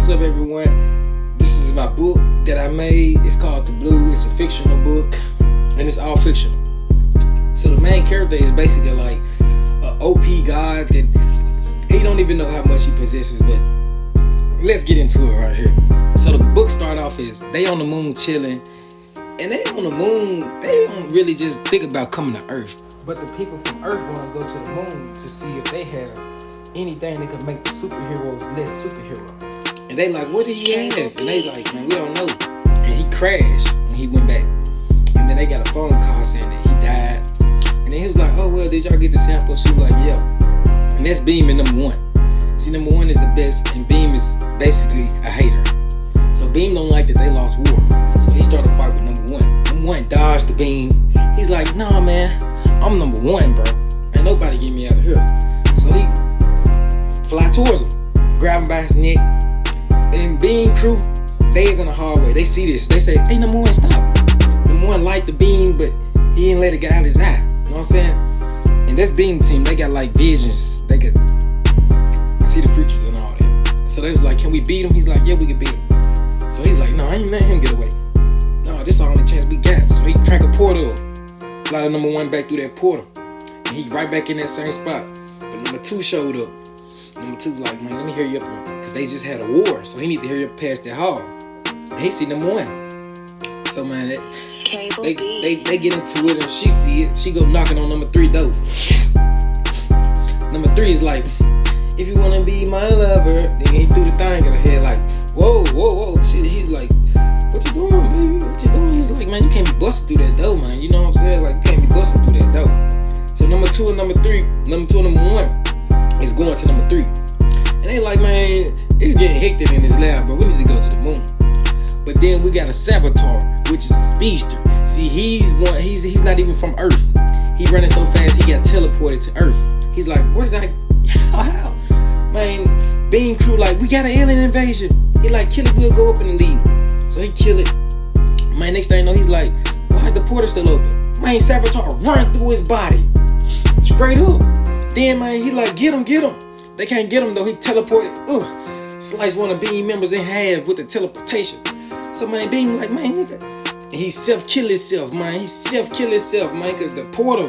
What's up, everyone? This is my book that I made. It's called TheBlew. It's a fictional book, and it's all fictional. So the main character is basically like an OP god that he don't even know how much he possesses, but let's get into it right here. So the book start off is they on the moon chilling, and they on the moon, they don't really just think about coming to Earth. But the people from Earth want to go to the moon to see if they have anything that could make the superheroes less superhero. And they like, what did he have? And they like, man, we don't know. And he crashed when he went back. And then they got a phone call saying that he died. And then he was like, oh, well, did y'all get the sample? She was like, yeah. And that's Beam in number one. See, number one is the best, and Beam is basically a hater. So Beam don't like that they lost war. So he started a fight with number one. Number one dodged the Beam. He's like, nah, man, I'm number one, bro. Ain't nobody get me out of here. So he fly towards him, grab him by his neck, and Beam crew, they is in the hallway. They see this. They say, hey, number one, stop. Number one light the Beam, but he didn't let it get out of his eye. You know what I'm saying? And this Beam team, they got like visions. They could see the futures and all that. So they was like, can we beat him? He's like, yeah, we can beat him. So he's like, no, I ain't letting him get away. No, this is the only chance we got. So he crank a portal up, fly the number one back through that portal, and he right back in that same spot. But number two showed up. Number two's like, man, let me hear you up, because they just had a war, so he need to hear you up past that hall. And he see number one. So man, they get into it, and she see it. She go knocking on number three door. Number three is like, if you wanna be my lover, then he threw the thing in her head like, whoa, whoa, whoa. He's like, what you doing, baby? What you doing? He's like, man, you can't be busting through that door, man. You know what I'm saying? Like, you can't be busting through that door. So number two and number three, number two and number one is going to number three. And they like, man, it's getting hectic in this lab, but we need to go to the moon. But then we got a Saboteur, which is a speedster. See, he's not even from Earth. He running so fast he got teleported to Earth. He's like, where did I, how? Man, Beam crew like, we got an alien invasion. He like, kill it, we'll go up in the lead. So he kill it. Man, next thing you know, he's like, why is the portal still open? Man, Saboteur run through his body. Straight up. Then, man, he like, get him. They can't get him, though. He teleported. Slice one of Beam members in half with the teleportation. So, man, Beam like, man, nigga. And he self-kill himself, man. Because the portal,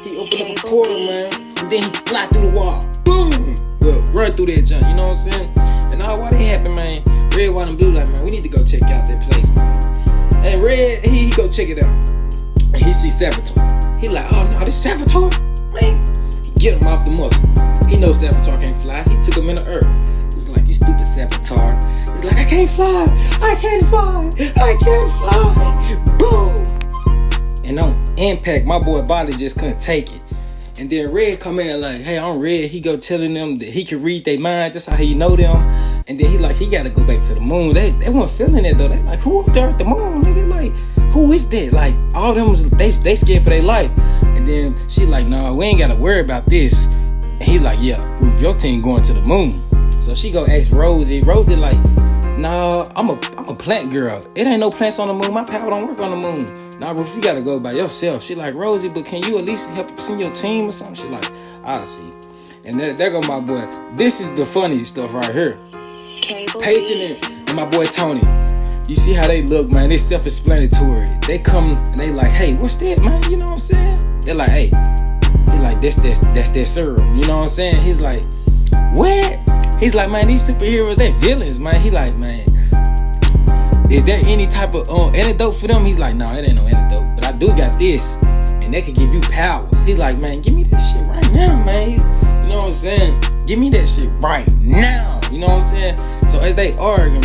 he opened up a portal, man. And then he fly through the wall. Boom! Well, run through that junk, you know what I'm saying? And all why they happen, man. Red, white, and blue, like, man, we need to go check out that place, man. And Red, he go check it out. And he see Saboteur. He like, oh, no, this Saboteur? Man, he get him off the muscle. He knows Saboteur can't fly. He took him in the earth. He's like, you stupid Saboteur. He's like, I can't fly. Boom. And on impact, my boy body just couldn't take it. And then Red come in like, hey, I'm Red. He go telling them that he can read their mind, just how he know them. And then he like, he got to go back to the moon. They weren't feeling it though. They like, who up there at the moon, nigga? Like, who is that? Like, all them was, they scared for their life. And then she like, nah, we ain't got to worry about this. And he like, yeah, Ruth, your team going to the moon. So she go ask Rosie. Rosie like, nah, I'm a plant girl. It ain't no plants on the moon. My power don't work on the moon. Nah, Ruth, you gotta go by yourself. She like, Rosie, but can you at least help send your team or something? She like, I'll see. And there go my boy. This is the funny stuff right here. Peyton and my boy Tony. You see how they look, man. They self-explanatory. They come and they like, hey, what's that, man? You know what I'm saying? They're like, hey. He like, that's their serum. You know what I'm saying? He's like, what? He's like, man, these superheroes, they villains, man. He like, man, is there any type of antidote for them? He's like, no, it ain't no antidote. But I do got this. And they can give you powers. He's like, man, give me that shit right now, man. You know what I'm saying? Give me that shit right now. You know what I'm saying? So as they argue,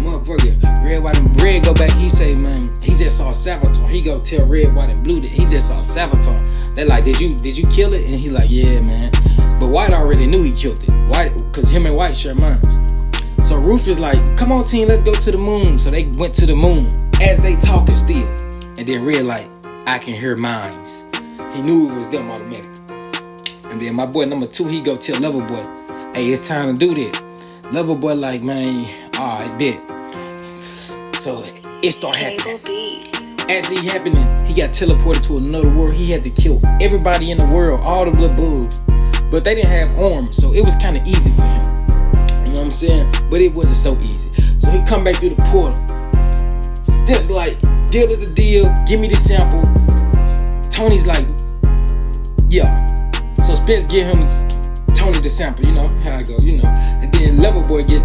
motherfucker, Red, White, and Red go back. He say, man, he just saw Saboteur. He go tell Red, White, and Blue that he just saw Saboteur. They like, did you kill it? And he like, yeah, man. But White already knew he killed it. White, cause him and White share minds. So Ruth is like, come on, team, let's go to the moon. So they went to the moon as they talking still. And then Red like, I can hear minds. He knew it was them automatically. And then my boy number two, he go tell Loverboy, hey, it's time to do that. Loverboy like, man, alright, bet. So it start happening. As he happening, he got teleported to another world. He had to kill everybody in the world, all the little bugs. But they didn't have arms, so it was kind of easy for him. You know what I'm saying? But it wasn't so easy. So he come back through the portal. Spence like, deal is a deal. Give me the sample. Tony's like, yeah. So Spence give him Tony the sample. You know how I go. You know. And then Level Boy get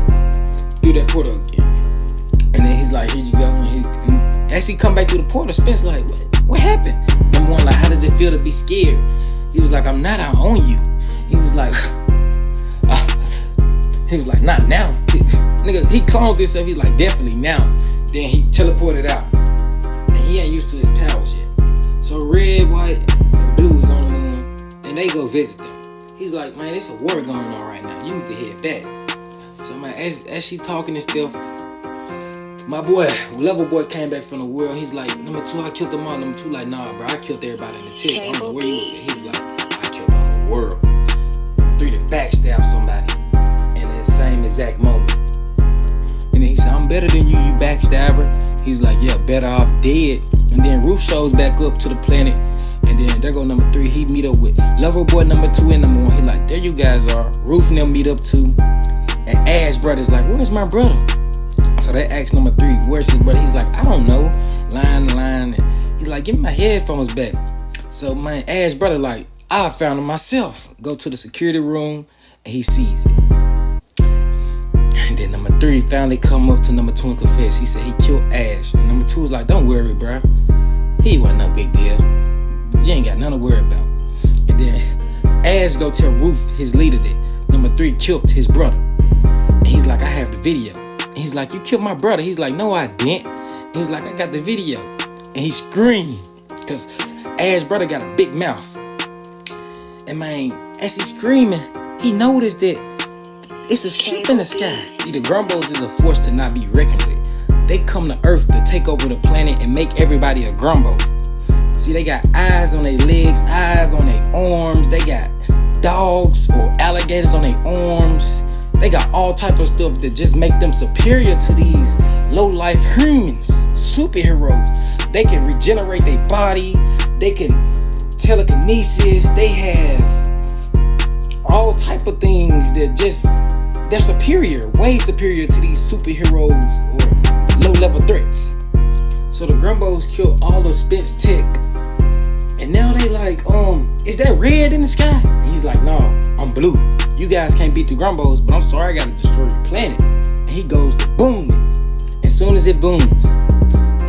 through that portal again. And then he's like, here you go. And as he come back through the portal, Spence like, what happened? Number one, like, how does it feel to be scared? He was like, I'm not out on you. He was like, not now. Nigga, he cloned himself. He's like, definitely now. Then he teleported out. And he ain't used to his powers yet. So Red, White, and Blue is on the moon. And they go visit them. He's like, man, there's a war going on right now. You need to head back. So man, as she talking and stuff, my boy, Level Boy came back from the world. He's like, number 2, I killed them all. Number 2, like, nah, bro, I killed everybody in the tick. I don't know where you was at. He was like, I killed the whole world. 3 to backstab somebody in the same exact moment. And then he said, I'm better than you backstabber. He's like, yeah, better off dead. And then Ruth shows back up to the planet. And then there go number 3. He meet up with Lover Boy number 2 and number 1. He like, there you guys are. Ruth and them meet up too. And Ash brother's like, where's my brother? So they asked number 3, where's his brother? He's like, I don't know. Line. And he's like, give me my headphones back. So my Ash brother like, I found him myself. Go to the security room and he sees it. And then number 3 finally come up to number 2 and confess. He said he killed Ash. And number 2 was like, don't worry, bro. He wasn't no big deal. You ain't got nothing to worry about. And then Ash go tell Ruth, his leader, that number 3 killed his brother. And he's like, I have the video. And he's like, you killed my brother. He's like, no, I didn't. And he's like, I got the video. And he screamed because Ash's brother got a big mouth. And man, as he's screaming, he noticed that it's a ship in the sky. The Grumbos is a force to not be reckoned with. They come to Earth to take over the planet and make everybody a Grumbo. See, they got eyes on their legs, eyes on their arms. They got dogs or alligators on their arms. They got all type of stuff that just make them superior to these low-life humans, superheroes. They can regenerate their body. They can telekinesis. They have all type of things that just, they're superior, way superior to these superheroes or low-level threats. So the Grumbos killed all the Spence tech. And now they like, is that red in the sky? And he's like, no, I'm blue. You guys can't beat the Grumbos, but I'm sorry, I gotta destroy your planet. And he goes to boom it. As soon as it booms,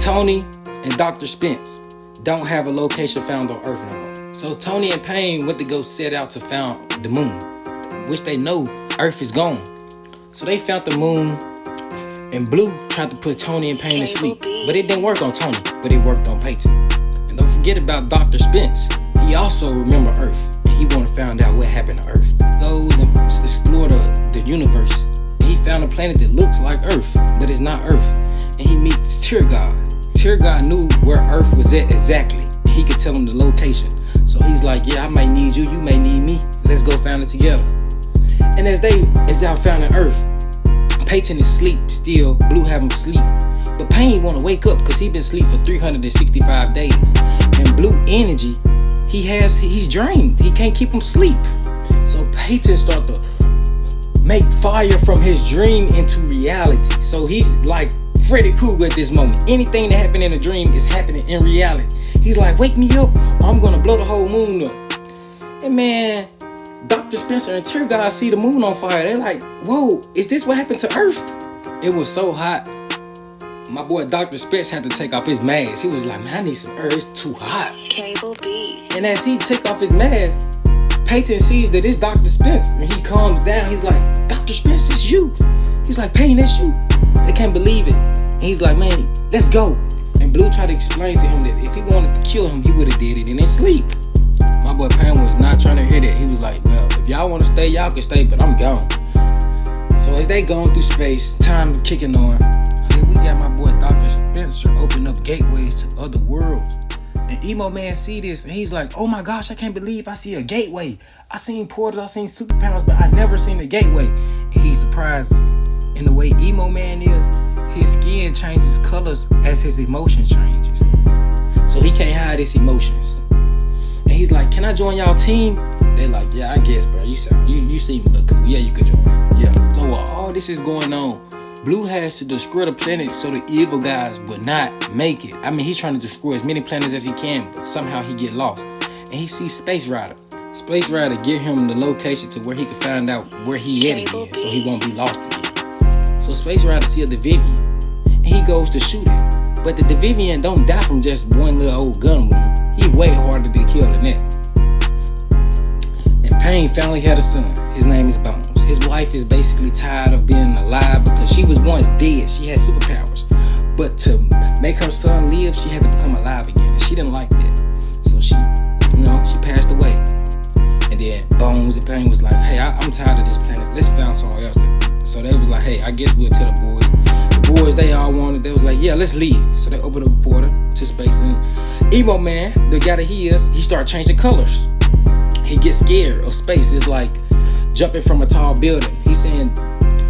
Tony and Dr. Spence don't have a location found on Earth no more. So Tony and Payne went to go set out to find the moon, which they know Earth is gone. So they found the moon, and Blue tried to put Tony and Payne to sleep. But it didn't work on Tony, but it worked on Peyton. And don't forget about Dr. Spence. He also remember Earth, and he want to find out what happened to Earth. Goes and explore the universe. And he found a planet that looks like Earth, but it's not Earth. And he meets Tear God. Tear God knew where Earth was at exactly, and he could tell him the location. So he's like, yeah, I might need you, you may need me. Let's go find it together. And as they out finding Earth, Peyton is asleep still. Blue have him sleep. But Payne want to wake up because he been asleep for 365 days. And Blue energy, he's drained. He can't keep him sleep. So Peyton start to make fire from his dream into reality. So he's like Freddy Krueger at this moment. Anything that happened in a dream is happening in reality. He's like, wake me up, or I'm gonna blow the whole moon up. And man, Dr. Spencer and Tear God see the moon on fire. They're like, whoa, is this what happened to Earth? It was so hot. My boy Dr. Spence had to take off his mask. He was like, man, I need some air. It's too hot. Cable B. And as he take off his mask, Peyton sees that it's Dr. Spence. And he calms down. He's like, Dr. Spence, it's you. He's like, Payne, it's you. They can't believe it. And he's like, man, let's go. And Blue tried to explain to him that if he wanted to kill him, he would have did it in his sleep. My boy Payne was not trying to hear that. He was like, well, if y'all want to stay, y'all can stay, but I'm gone. So as they going through space, time kicking on, we got my boy Dr. Spencer open up gateways to other worlds. And Emo Man see this and he's like, oh my gosh, I can't believe I see a gateway. I seen portals, I seen superpowers, but I never seen a gateway. And he's surprised in the way Emo Man is. His skin changes colors as his emotion changes. So he can't hide his emotions. And he's like, can I join y'all team? They're like, yeah, I guess, bro. You seem to look cool. Yeah, you could join. Yeah. So while all this is going on, Blue has to destroy the planet so the evil guys would not make it. I mean, he's trying to destroy as many planets as he can, but somehow he get lost. And he sees Space Rider. Space Rider give him the location to where he can find out where he at again, so he won't be lost again. So Space Rider see a Davidian, and he goes to shoot it. But the Davidian don't die from just one little old gun wound. He way harder to kill than that. And Pain finally had a son. His name is Bones. His wife is basically tired of being alive because she was once dead. She had superpowers. But to make her son live, she had to become alive again. And she didn't like that. So she passed away. And then Bones and Pain was like, hey, I'm tired of this planet. Let's find somewhere else. So they was like, hey, I guess we'll tell the boys. The boys, they all wanted, they was like, yeah, let's leave. So they opened up a portal to space. And Emo Man, the guy that he is, he started changing colors. He gets scared of space. It's like jumping from a tall building. He's saying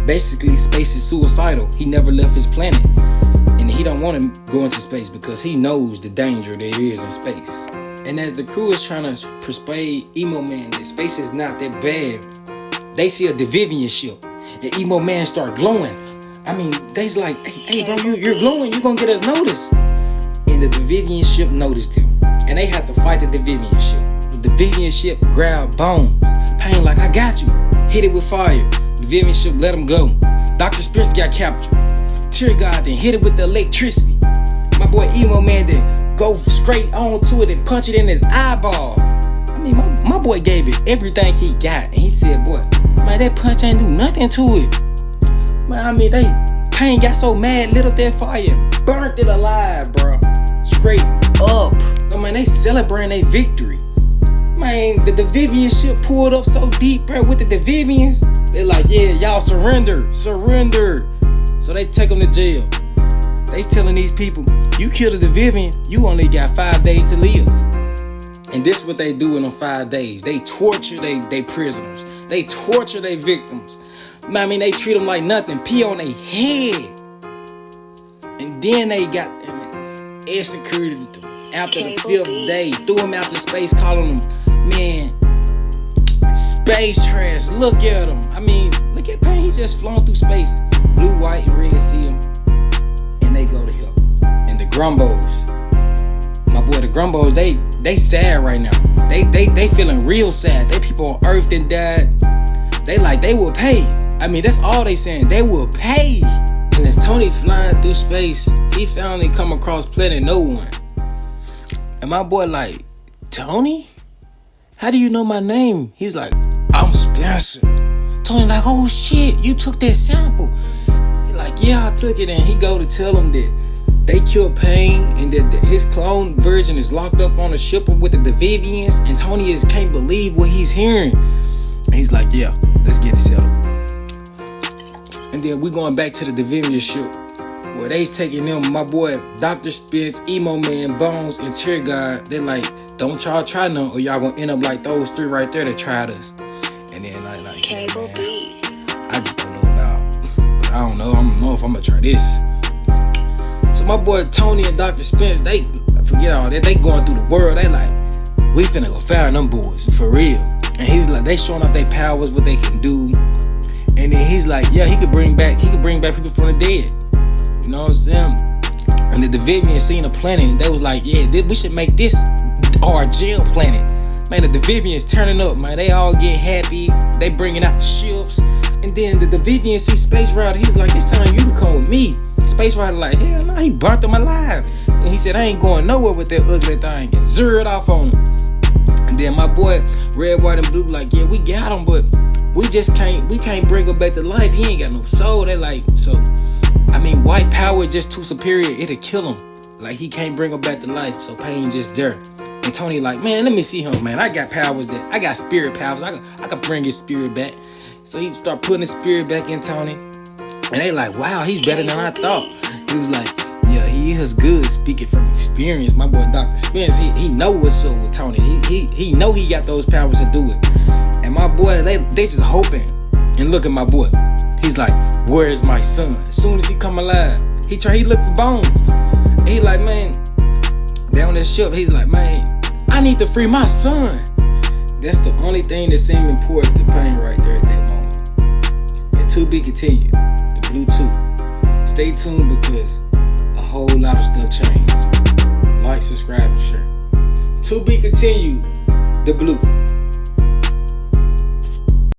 basically space is suicidal. He never left his planet. And he don't want to go into space because he knows the danger there is in space. And as the crew is trying to persuade Emo Man that space is not that bad, they see a Davidian ship. And Emo Man start glowing. I mean, they's like, hey bro, you're glowing. You're going to get us noticed. And the Davidian ship noticed him. And they had to fight the Davidian ship. The Davidian ship grabbed Bones. Pain like, I got you. Hit it with fire. The Davidian ship let him go. Dr. Spears got captured. Tear God then hit it with the electricity. My boy Emo Man then go straight on to it and punch it in his eyeball. I mean, my boy gave it everything he got. And he said, boy, man, that punch ain't do nothing to it. Man, I mean, Pain got so mad, lit up that fire, burnt it alive, bro. Straight up. So, man, they celebrating their victory. Man, the Davidian ship pulled up so deep, bro, with the Davidians. They like, yeah, y'all surrender. So they take them to jail. They telling these people, you killed a Davidian, you only got 5 days to live. And this is what they do in them 5 days. They torture they prisoners. They torture their victims. I mean, they treat them like nothing. Pee on their head. And then they got them executed after the 5th day. Threw them out to space, calling them, man, space trash. Look at them. I mean, look at Pain. He just flown through space. Blue, white, and red see him. And they go to hell. And the Grumbos, my boy, the Grumbos, they sad right now. They feeling real sad. They people on Earth that died. They like, they will pay. I mean, that's all they saying. They will pay. And as Tony flying through space, he finally come across planet No One. And my boy like, Tony? How do you know my name? He's like, I'm Spencer. Tony like, oh shit, you took that sample. He like, yeah, I took it. And he go to tell him that they killed Pain and that his clone version is locked up on a ship with the Davidians. And Tony can't believe what he's hearing. And he's like, yeah, let's get it settled. And then we going back to the Davidian ship where they's taking them, my boy, Dr. Spence, Emo Man, Bones, and Tear God. They're like, don't y'all try none or y'all gonna end up like those 3 right there that tried us. And then like yeah, man, I just don't know but I don't know if I'm gonna try this. So my boy Tony and Dr. Spence, they forget all that. They going through the world. They like, we finna go find them boys for real. And he's like, they showing off their powers, what they can do. And then he's like, yeah, he could bring back people from the dead. You know what I'm saying? And the Davidians seen a planet and they was like, yeah, we should make this our jail planet. Man, the Davidians turning up, man. They all getting happy. They bringing out the ships. And then the Davidians see Space Rider. He was like, it's time you to come with me. Space Rider like, hell no, he burnt them alive. And he said, I ain't going nowhere with that ugly thing. And zeroed off on him. And then my boy, Red, White, and Blue like, yeah, we got him, but we can't bring him back to life. He ain't got no soul. They like, so, I mean, white power is just too superior. It'll kill him. Like, he can't bring him back to life. So Pain just there. And Tony like, man, let me see him, man. I got powers I got spirit powers. I can bring his spirit back. So he start putting his spirit back in Tony. And they like, wow, he's better than I thought. He was like, yeah, he is good, speaking from experience. My boy Dr. Spence, he know what's up with Tony. He know he got those powers to do it. And my boy, they just hoping. And look at my boy. He's like, where is my son? As soon as he come alive, he look for Bones. And he like, man, down that ship, he's like, man, I need to free my son. That's the only thing that seemed important to Pain right there at that moment. And To be continued. TheBlew 2. Stay tuned because a whole lot of stuff changed. Like, subscribe, and share. To be continued. TheBlew.